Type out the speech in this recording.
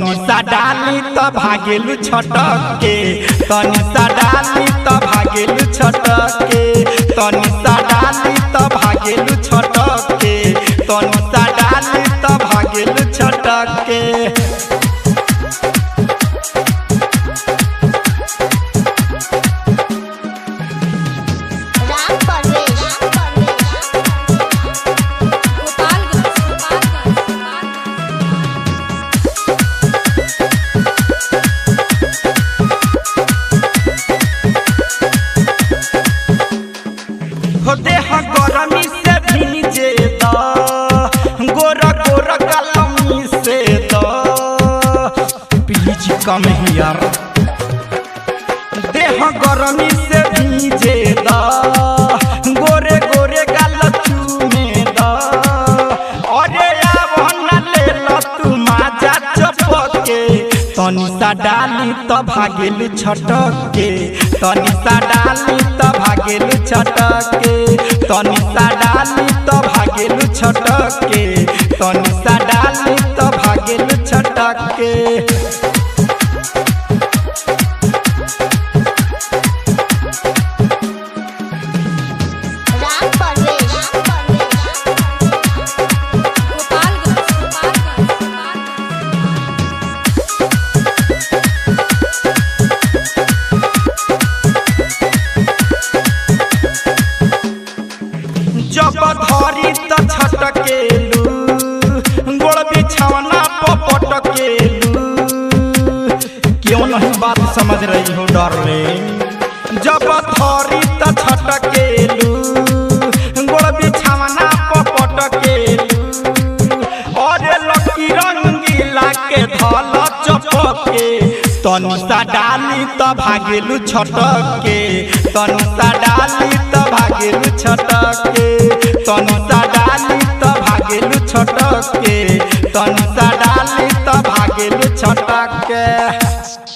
तनी सा डाली तो भागेलू छटक के, तनी सा डाली तो भागेलू छटक के, तनी सा डाली तो भागेलू छटक के, तनी सा डाली तो भागेलू छटक के। हो देह गरमी से भीजे द, गोरा गोरा कलमी से द, प्लीज कम हियर। देह गरमी से भीजे द, गोरे गोरे गलचू में द, अरे आवन ले लो तू माजा चपके, तनी सा डाली तो भागेलू छटक के, तनी सा डाली तो भागेलू छटक के, तनी सा डाली तो भागेलू छटक के, तनी सा डाली तो भागेलू छटक के। जब धरी तो छटकेलू, गोड़ बिछौना पटकेलू, क्यों नहीं बात समझ रही हो डार्लिंग। जब धरी तो छटकेलू, गोड़ बिछौना पटकेलू, और लकी रंगीला के धल चपके, तनी सा डाली तो भागेलू छटक के, तनी सा डाली तो भागेलू छटक के, तनी सा डाली तो भागेलू छटक के, तनी सा डाली तो भागेलू छटक के।